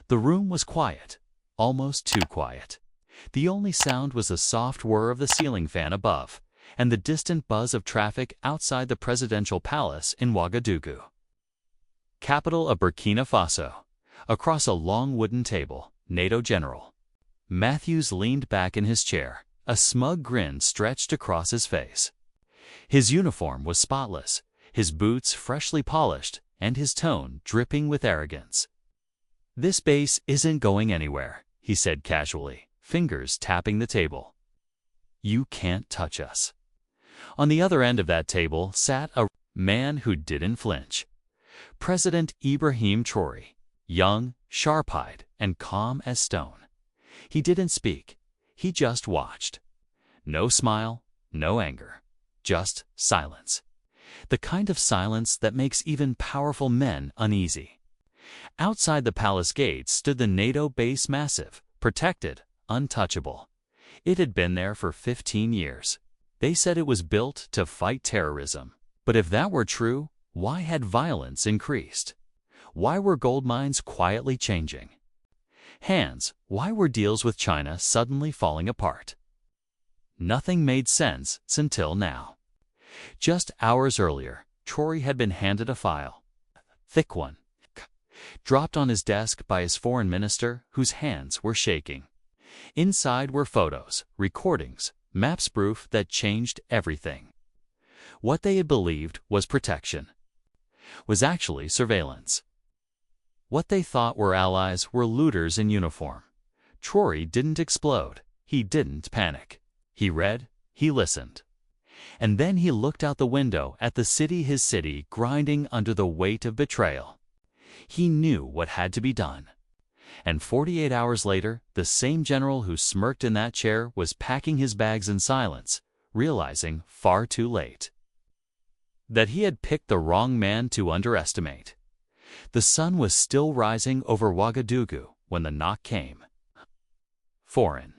The room was quiet, almost too quiet. The only sound was the soft whir of the ceiling fan above, and the distant buzz of traffic outside the presidential palace in Ouagadougou, capital of Burkina Faso. Across a long wooden table, NATO General Matthews leaned back in his chair, a smug grin stretched across his face. His uniform was spotless, his boots freshly polished, and his tone dripping with arrogance. "This base isn't going anywhere," he said casually, fingers tapping the table. "You can't touch us." On the other end of that table sat a man who didn't flinch. President Ibrahim Traoré, young, sharp-eyed, and calm as stone. He didn't speak, he just watched. No smile, no anger, just silence. The kind of silence that makes even powerful men uneasy. Outside the palace gates stood the NATO base, massive, protected, untouchable. It had been there for 15 years. They said it was built to fight terrorism. But if that were true, why had violence increased? Why were gold mines quietly changing hands? Why were deals with China suddenly falling apart? Nothing made sense until now. Just hours earlier, Traoré had been handed a file, a thick one, dropped on his desk by his foreign minister, whose hands were shaking. Inside were photos, recordings, maps, proof that changed everything. What they had believed was protection was actually surveillance. What they thought were allies were looters in uniform. Traoré didn't explode. He didn't panic. He read, he listened. And then he looked out the window at the city, his city, grinding under the weight of betrayal. He knew what had to be done. And 48 hours later, the same general who smirked in that chair was packing his bags in silence, realizing far too late that he had picked the wrong man to underestimate. The sun was still rising over Ouagadougou when the knock came. Foreign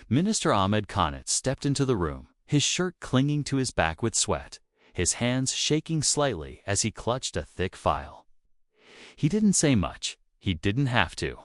Minister Ahmed Khanat stepped into the room, his shirt clinging to his back with sweat, his hands shaking slightly as he clutched a thick file. He didn't say much. He didn't have to.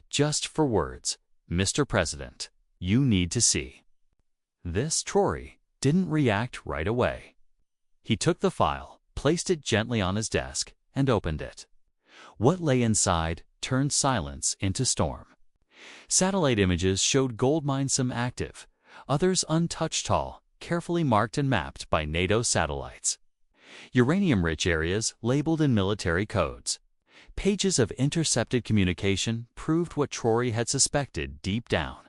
Just for words, "Mr. President, you need to see." This. Traoré didn't react right away. He took the file, placed it gently on his desk, and opened it. What lay inside turned silence into storm. Satellite images showed gold mines, some active, others untouched, tall, carefully marked and mapped by NATO satellites. Uranium-rich areas labeled in military codes. Pages of intercepted communication proved what Traoré had suspected deep down,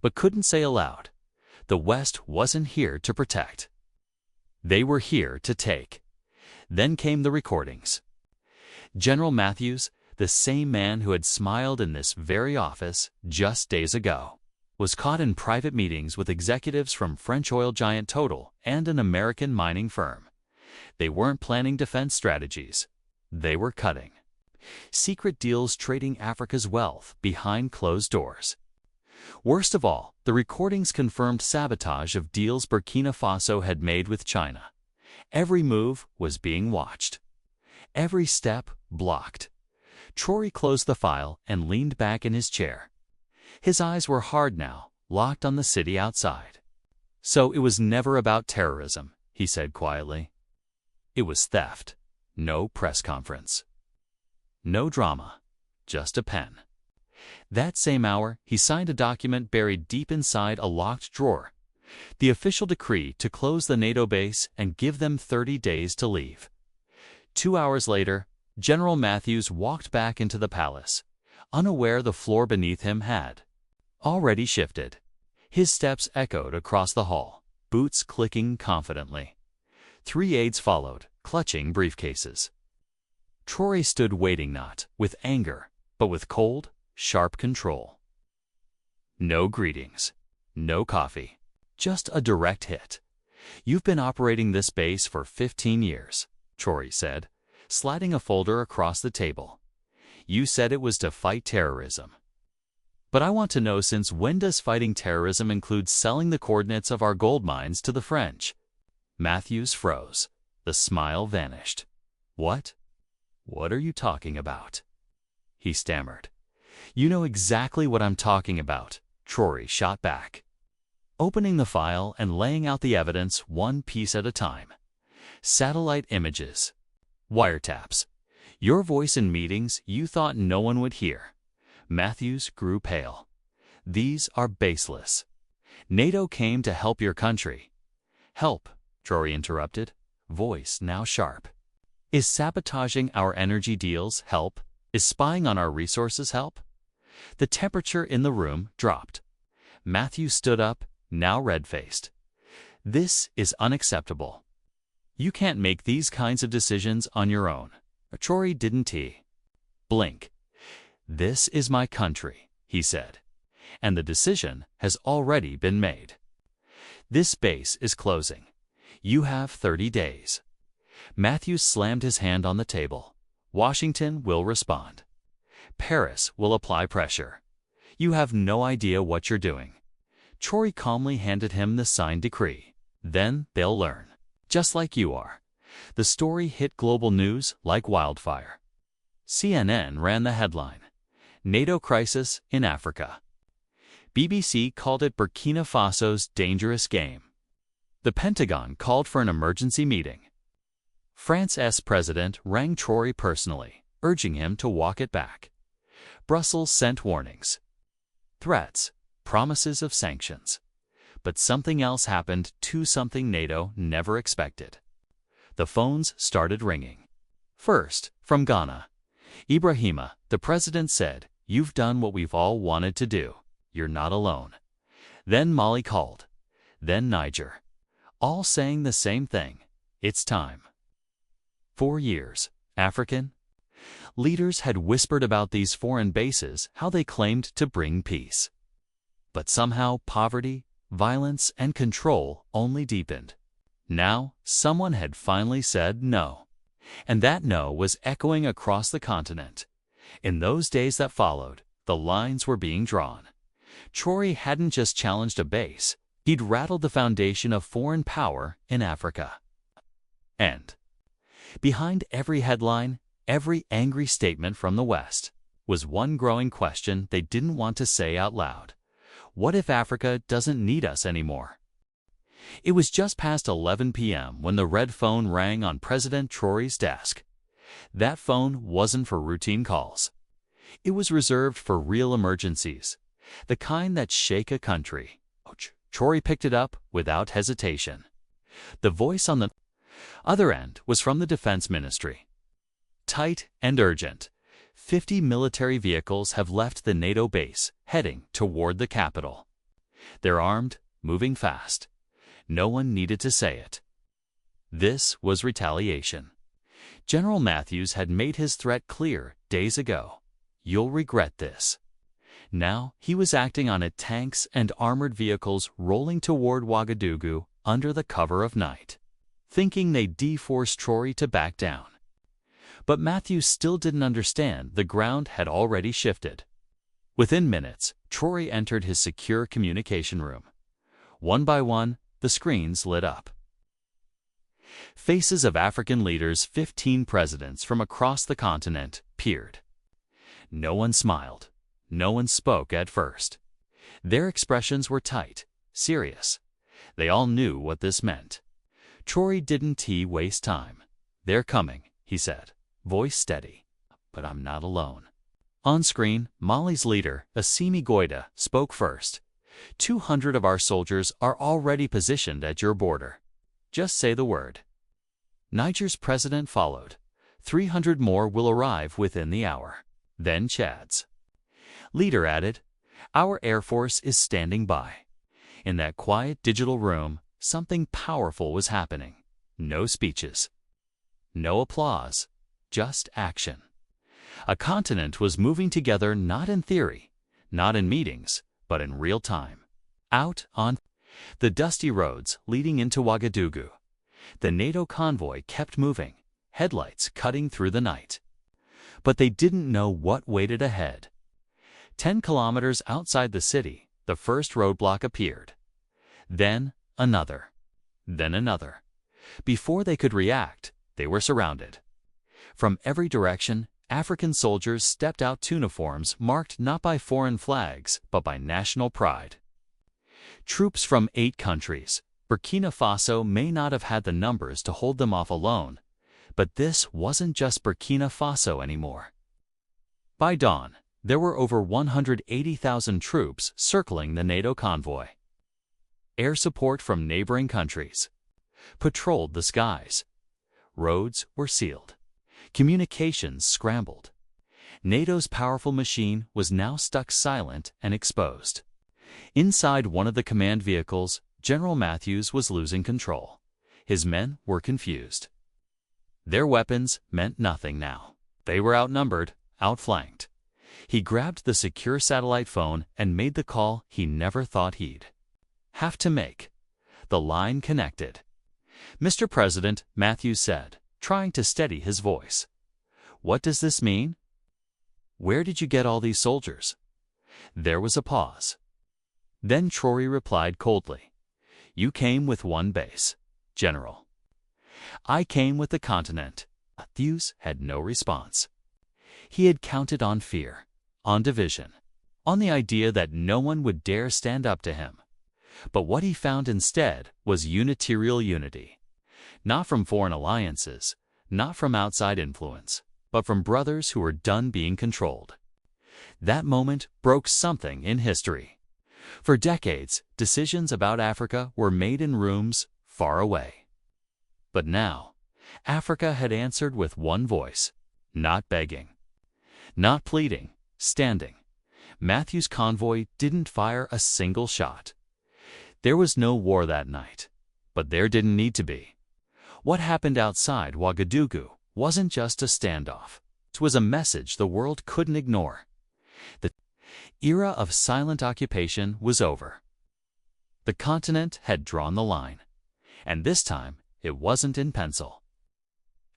but couldn't say aloud. The West wasn't here to protect. They were here to take. Then came the recordings. General Matthews, the same man who had smiled in this very office just days ago, was caught in private meetings with executives from French oil giant Total and an American mining firm. They weren't planning defense strategies. They were cutting secret deals, trading Africa's wealth behind closed doors. Worst of all, the recordings confirmed sabotage of deals Burkina Faso had made with China. Every move was being watched. Every step blocked. Traoré closed the file and leaned back in his chair. His eyes were hard now, locked on the city outside. "So it was never about terrorism," he said quietly. "It was theft. No press conference. No drama. Just a pen." That same hour, he signed a document buried deep inside a locked drawer. The official decree to close the NATO base and give them 30 days to leave. 2 hours later, General Matthews walked back into the palace, unaware the floor beneath him had already shifted. His steps echoed across the hall, boots clicking confidently. 3 aides followed, clutching briefcases. Traoré stood waiting, not with anger, but with cold, sharp control. No greetings, no coffee, just a direct hit. "You've been operating this base for 15 years, Traoré said, sliding a folder across the table. "You said it was to fight terrorism. But I want to know, since when does fighting terrorism include selling the coordinates of our gold mines to the French?" Matthews froze. The smile vanished. What are you talking about?" he stammered. You know exactly what I'm talking about, Traoré shot back, opening the file and laying out the evidence one piece at a time. Satellite images, wiretaps, your voice in meetings you thought no one would hear. Matthews grew pale. These are baseless. NATO came to help your country. Help, Traoré interrupted, voice now sharp. Is sabotaging our energy deals help? Is spying on our resources help? The temperature in the room dropped. Matthews stood up, now red-faced. This is unacceptable. You can't make these kinds of decisions on your own. Traoré didn't blink. This is my country, he said, and the decision has already been made. This base is closing. You have 30 days. Matthews slammed his hand on the table. Washington will respond. Paris will apply pressure. You have no idea what you're doing. Traoré calmly handed him the signed decree. Then they'll learn. Just like you are. The story hit global news like wildfire. CNN ran the headline, NATO crisis in Africa. BBC called it Burkina Faso's dangerous game. The Pentagon called for an emergency meeting. France's president rang Traoré personally, urging him to walk it back. Brussels sent warnings, threats, promises of sanctions. But something else happened, something NATO never expected. The phones started ringing. First, from Ghana. Ibrahima, the president said, "You've done what we've all wanted to do. You're not alone." Then Mali called. Then Niger. All saying the same thing. It's time. 4 years. African leaders had whispered about these foreign bases, how they claimed to bring peace. But somehow poverty, violence, and control only deepened. Now, someone had finally said no. And that no was echoing across the continent. In those days that followed, the lines were being drawn. Traoré hadn't just challenged a base, he'd rattled the foundation of foreign power in Africa. And behind every headline, every angry statement from the West, was one growing question they didn't want to say out loud. What if Africa doesn't need us anymore? It was just past 11 p.m. when the red phone rang on President Traoré's desk. That phone wasn't for routine calls. It was reserved for real emergencies, the kind that shake a country. Traoré picked it up without hesitation. The voice on the other end was from the Defense Ministry. Tight and urgent. 50 military vehicles have left the NATO base, heading toward the capital. They're armed, moving fast. No one needed to say it. This was retaliation. General Matthews had made his threat clear days ago. You'll regret this. Now he was acting on it, tanks and armored vehicles rolling toward Ouagadougou under the cover of night, thinking they'd de-force Traoré to back down. But Matthews still didn't understand the ground had already shifted. Within minutes, Traoré entered his secure communication room. One by one, the screens lit up. Faces of African leaders, 15 presidents from across the continent, peered. No one smiled. No one spoke at first. Their expressions were tight, serious. They all knew what this meant. Traoré didn't waste time. They're coming, he said, voice steady. But I'm not alone. On screen, Mali's leader, Assimi Goïta, spoke first. 200 of our soldiers are already positioned at your border. Just say the word. Niger's president followed. 300 more will arrive within the hour. Then Chad's leader added, our Air Force is standing by. In that quiet digital room, something powerful was happening. No speeches. No applause. Just action. A continent was moving together, not in theory, not in meetings, but in real time. Out on the dusty roads leading into Ouagadougou, the NATO convoy kept moving, headlights cutting through the night. But they didn't know what waited ahead. 10 kilometers outside the city, the first roadblock appeared. Then another. Then another. Before they could react, they were surrounded. From every direction, African soldiers stepped out to uniforms marked not by foreign flags, but by national pride. Troops from 8 countries. Burkina Faso may not have had the numbers to hold them off alone, but this wasn't just Burkina Faso anymore. By dawn, there were over 180,000 troops circling the NATO convoy. Air support from neighboring countries patrolled the skies. Roads were sealed. Communications scrambled. NATO's powerful machine was now stuck silent and exposed. Inside one of the command vehicles, General Matthews was losing control. His men were confused. Their weapons meant nothing now. They were outnumbered, outflanked. He grabbed the secure satellite phone and made the call he never thought he'd have to make. The line connected. "Mr. President," Matthews said, trying to steady his voice. "What does this mean? Where did you get all these soldiers?" There was a pause. Then Traoré replied coldly, "You came with one base, General. I came with the continent." Matthews had no response. He had counted on fear, on division, on the idea that no one would dare stand up to him. But what he found instead was unilateral unity. Not from foreign alliances, not from outside influence, but from brothers who were done being controlled. That moment broke something in history. For decades, decisions about Africa were made in rooms far away. But now, Africa had answered with one voice, not begging, not pleading, standing. Matthews' convoy didn't fire a single shot. There was no war that night, but there didn't need to be. What happened outside Ouagadougou wasn't just a standoff. It was a message the world couldn't ignore. The era of silent occupation was over. The continent had drawn the line, and this time it wasn't in pencil.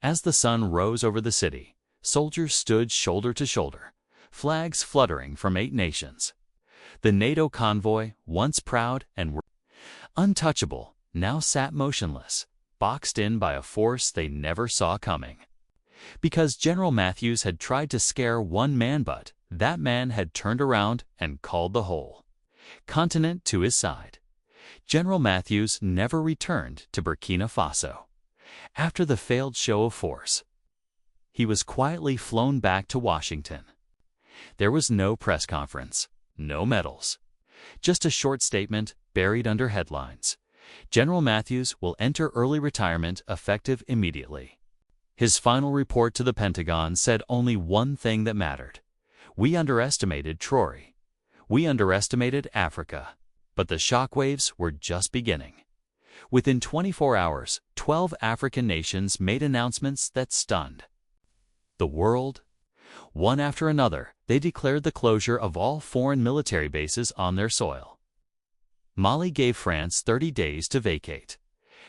As the sun rose over the city, soldiers stood shoulder to shoulder, flags fluttering from 8 nations. The NATO convoy, once proud and untouchable, now sat motionless, boxed in by a force they never saw coming. Because General Matthews had tried to scare one man, but that man had turned around and called the whole continent to his side. General Matthews never returned to Burkina Faso. After the failed show of force, he was quietly flown back to Washington. There was no press conference, no medals, just a short statement buried under headlines. General Matthews will enter early retirement effective immediately. His final report to the Pentagon said only one thing that mattered. We underestimated Traoré. We underestimated Africa. But the shockwaves were just beginning. Within 24 hours, 12 African nations made announcements that stunned the world. One after another, they declared the closure of all foreign military bases on their soil. Mali gave France 30 days to vacate.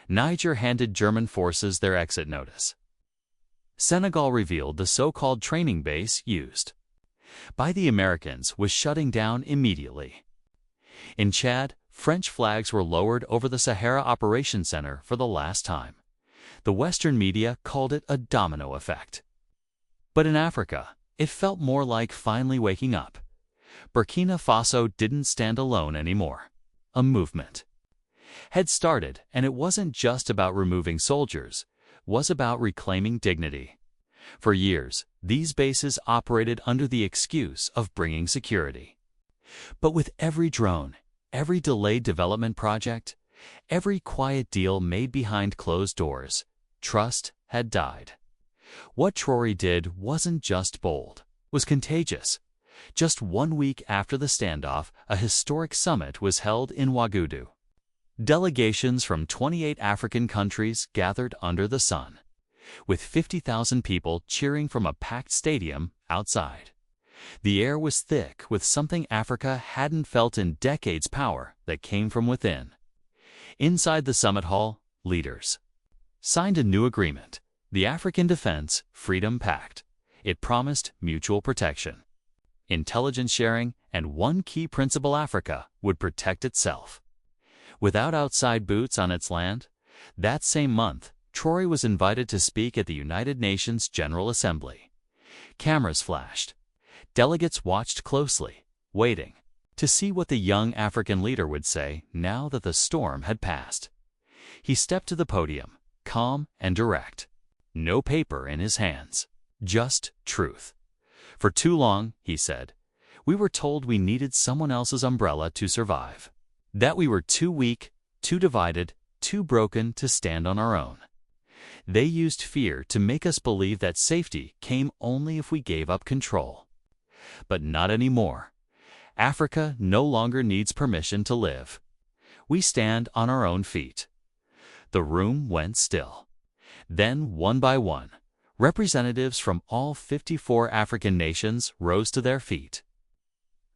Niger handed German forces their exit notice. Senegal revealed the so-called training base used by the Americans was shutting down immediately. In Chad, French flags were lowered over the Sahara Operations Center for the last time. The Western media called it a domino effect. But in Africa, it felt more like finally waking up. Burkina Faso didn't stand alone anymore. A movement had started, and it wasn't just about removing soldiers, it was about reclaiming dignity. For years, these bases operated under the excuse of bringing security. But with every drone, every delayed development project, every quiet deal made behind closed doors, trust had died. What Traoré did wasn't just bold, it was contagious. Just 1 week after the standoff, a historic summit was held in Ouagadougou. Delegations from 28 African countries gathered under the sun, with 50,000 people cheering from a packed stadium outside. The air was thick with something Africa hadn't felt in decades: power that came from within. Inside the summit hall, leaders signed a new agreement, the African Defense Freedom Pact. It promised mutual protection, intelligence sharing, and one key principle: Africa would protect itself without outside boots on its land. That same month, Traoré was invited to speak at the United Nations General Assembly. Cameras flashed. Delegates watched closely, waiting to see what the young African leader would say now that the storm had passed. He stepped to the podium, calm and direct. No paper in his hands, just truth. For too long, he said, we were told we needed someone else's umbrella to survive. That we were too weak, too divided, too broken to stand on our own. They used fear to make us believe that safety came only if we gave up control. But not anymore. Africa no longer needs permission to live. We stand on our own feet. The room went still. Then, one by one, representatives from all 54 African nations rose to their feet.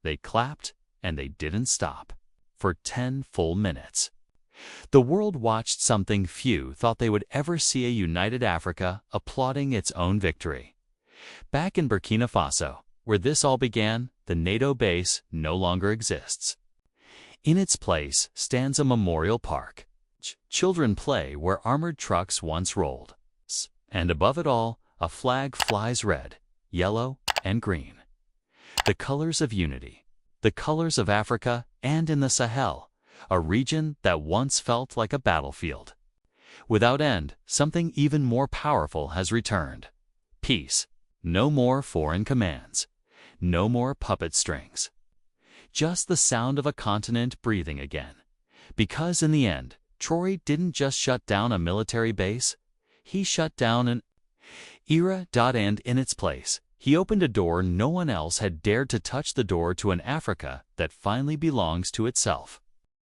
They clapped, and they didn't stop, for 10 full minutes. The world watched something few thought they would ever see: a united Africa applauding its own victory. Back in Burkina Faso, where this all began, the NATO base no longer exists. In its place stands a memorial park. Children play where armored trucks once rolled. And above it all, a flag flies, red, yellow, and green. The colors of unity, the colors of Africa, and in the Sahel, a region that once felt like a battlefield. Without end, something even more powerful has returned. Peace. No more foreign commands. No more puppet strings. Just the sound of a continent breathing again. Because in the end, Traoré didn't just shut down a military base, he shut down an era. And in its place, he opened a door no one else had dared to touch, the door to an Africa that finally belongs to itself.